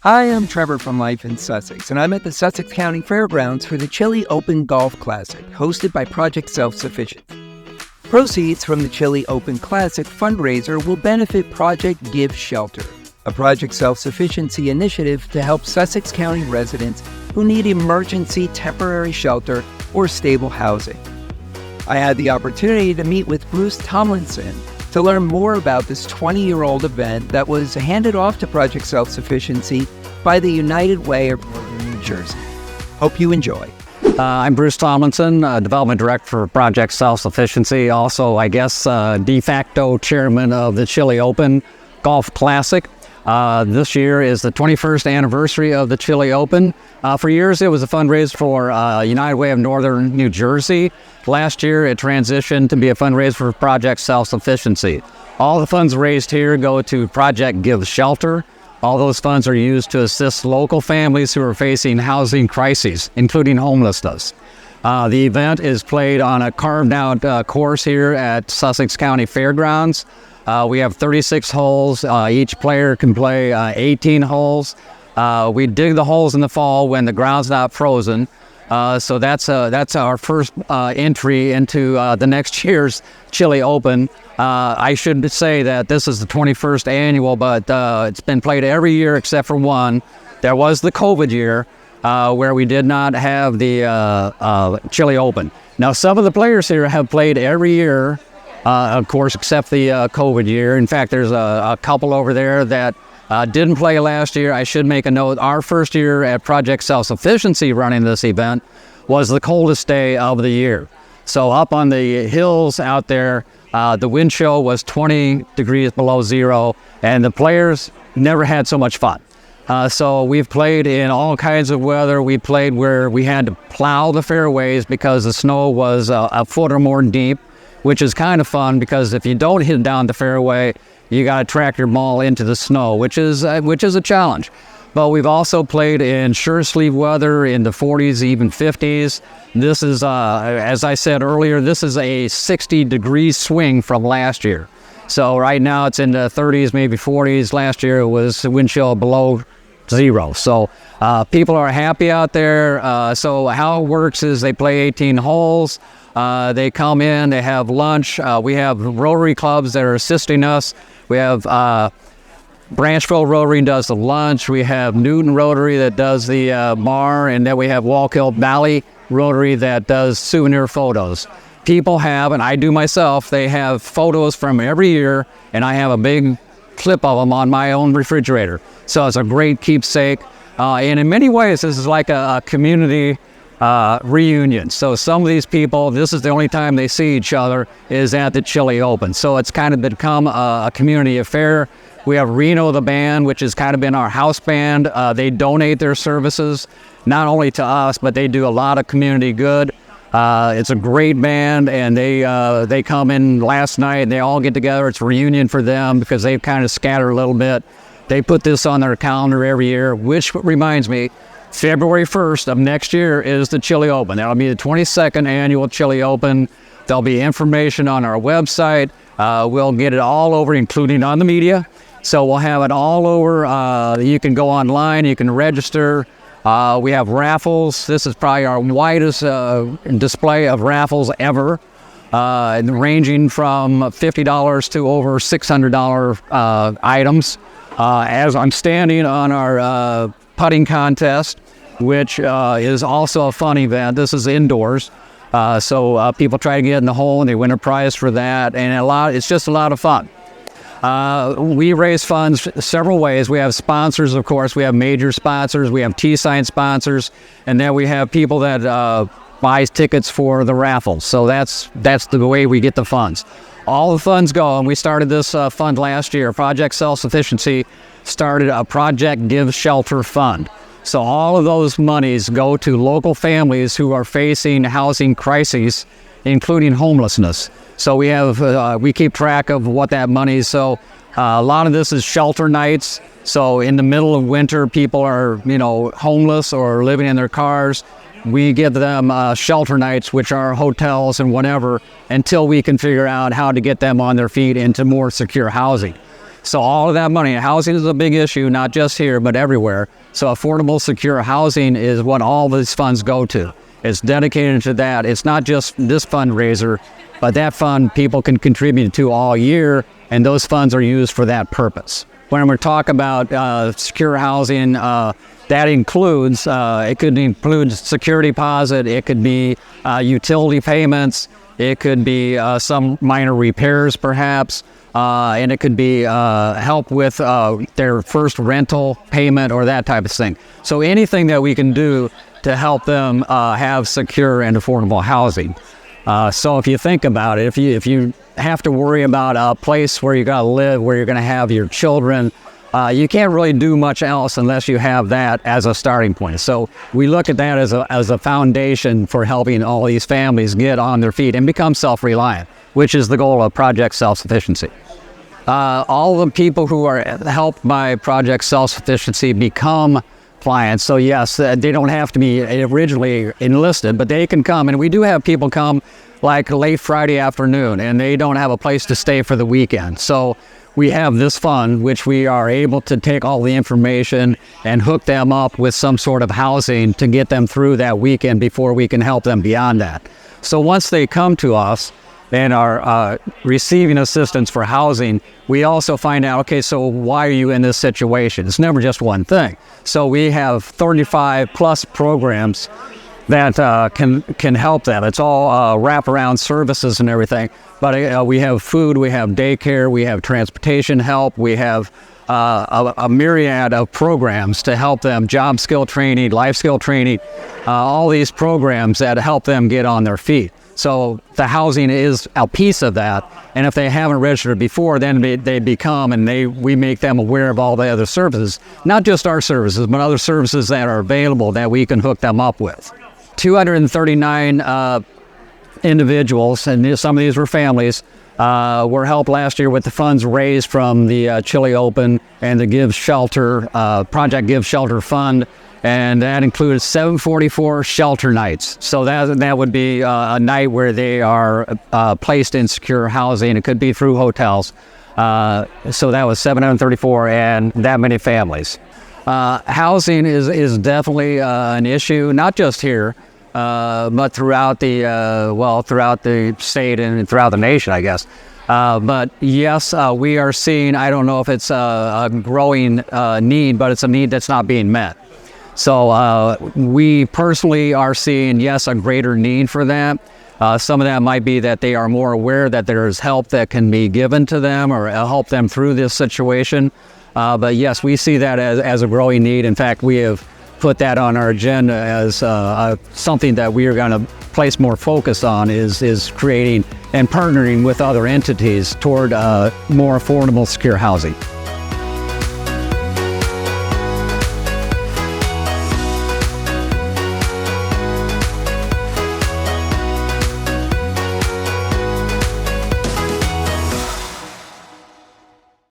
Hi, I'm Trevor from Life in Sussex, and I'm at the Sussex County Fairgrounds for the Chile Open Golf Classic, hosted by Project Self-Sufficiency. Proceeds from the Chile Open Classic fundraiser will benefit Project Give Shelter, a Project Self-Sufficiency initiative to help Sussex County residents who need emergency temporary shelter or stable housing. I had the opportunity to meet with Bruce Tomlinson to learn more about this 20-year-old event that was handed off to Project Self-Sufficiency by the United Way of Northern New Jersey. Hope you enjoy. I'm Bruce Tomlinson, Development Director for Project Self-Sufficiency, also, de facto chairman of the Chile Open Golf Classic. This year is the 21st anniversary of the Chile Open. For years, it was a fundraiser for United Way of Northern New Jersey. Last year, it transitioned to be a fundraiser for Project Self-Sufficiency. All the funds raised here go to Project Give Shelter. All those funds are used to assist local families who are facing housing crises, including homelessness. The event is played on a carved-out course here at Sussex County Fairgrounds. We have 36 holes. Each player can play 18 holes. We dig the holes in the fall when the ground's not frozen. So that's our first entry into the next year's Chile Open. I should say that this is the 21st annual, but it's been played every year except for one. There was the COVID year where we did not have the Chile Open. Now, some of the players here have played every year, of course, except the COVID year. In fact, there's a couple over there that didn't play last year. I should make a note. Our first year at Project Self-Sufficiency running this event was the coldest day of the year. So up on the hills out there, the wind chill was 20 degrees below zero, and the players never had so much fun. So we've played in all kinds of weather. We played where we had to plow the fairways because the snow was a foot or more deep, which is kind of fun because if you don't hit down the fairway, you got to track your ball into the snow, which is a challenge. But we've also played in short sleeve weather in the 40s, even 50s. This is, as I said earlier, this is a 60-degree swing from last year. So right now it's in the 30s, maybe 40s. Last year it was wind chill below zero. So people are happy out there. So how it works is they play 18 holes. They come in, they have lunch. We have Rotary clubs that are assisting us. We have Branchville Rotary does the lunch. We have Newton Rotary that does the bar, and then we have Wallkill Valley Rotary that does souvenir photos. People have, and I do myself, they have photos from every year, and I have a big clip of them on my own refrigerator. So it's a great keepsake. And in many ways, this is like a community reunion. So some of these people, this is the only time they see each other is at the Chile Open. So it's kind of become a community affair. We have R.E.N.O the band, which has kind of been our house band. They donate their services, not only to us, but they do a lot of community good. It's a great band, and they come in last night, and they all get together. It's a reunion for them because they've kind of scattered a little bit. They put this on their calendar every year, which reminds me, February 1st of next year is the Chile Open. That'll be the 22nd annual Chile Open. There'll be information on our website. We'll get it all over, including on the media. So we'll have it all over. You can go online, you can register. We have raffles. This is probably our widest display of raffles ever, ranging from $50 to over $600 items. As I'm standing on our putting contest, which is also a fun event. This is indoors. So people try to get in the hole and they win a prize for that. And it's just a lot of fun. We raise funds several ways. We have sponsors, of course. We have major sponsors. We have T-sign sponsors. And then we have people that buy tickets for the raffles. So that's the way we get the funds. All the funds go, and we started this fund last year. Project Self-Sufficiency started a Project Give Shelter Fund. So all of those monies go to local families who are facing housing crises, including homelessness. So we keep track of what that money is. So a lot of this is shelter nights. So in the middle of winter, people are, homeless or living in their cars. We give them shelter nights, which are hotels and whatever, until we can figure out how to get them on their feet into more secure housing. So all of that money, housing is a big issue, not just here, but everywhere. So affordable, secure housing is what all these funds go to. It's dedicated to that. It's not just this fundraiser, but that fund people can contribute to all year, and those funds are used for that purpose. When we're talking about secure housing, that includes, it could include security deposit, it could be utility payments, it could be some minor repairs perhaps, and it could be help with their first rental payment or that type of thing. So anything that we can do to help them have secure and affordable housing. So if you think about it, if you have to worry about a place where you got to live, where you're going to have your children, you can't really do much else unless you have that as a starting point. So we look at that as a foundation for helping all these families get on their feet and become self-reliant, which is the goal of Project Self-Sufficiency. All the people who are helped by Project Self-Sufficiency become clients. So yes, they don't have to be originally enlisted, but they can come. And we do have people come like late Friday afternoon, and they don't have a place to stay for the weekend. So we have this fund, which we are able to take all the information and hook them up with some sort of housing to get them through that weekend before we can help them beyond that. So once they come to us and are receiving assistance for housing, we also find out, okay, so why are you in this situation? It's never just one thing. So we have 35 plus programs that can help them. It's all wraparound services and everything. But we have food, we have daycare, we have transportation help, we have a myriad of programs to help them, job skill training, life skill training, all these programs that help them get on their feet. So the housing is a piece of that, and if they haven't registered before, then they become, and we make them aware of all the other services, not just our services, but other services that are available that we can hook them up with. 239 individuals, and some of these were families, were helped last year with the funds raised from the Chile Open and the Give Shelter, Project Give Shelter Fund, and that included 744 shelter nights. So that would be a night where they are placed in secure housing. It could be through hotels. So that was 734 and that many families. Housing is definitely an issue, not just here, but throughout the state and throughout the nation, I guess. But yes, we are seeing, I don't know if it's a growing need, but it's a need that's not being met. So we personally are seeing, yes, a greater need for that. Some of that might be that they are more aware that there's help that can be given to them or help them through this situation. But yes, we see that as a growing need. In fact, we have put that on our agenda as something that we are going to place more focus on is creating and partnering with other entities toward more affordable, secure housing.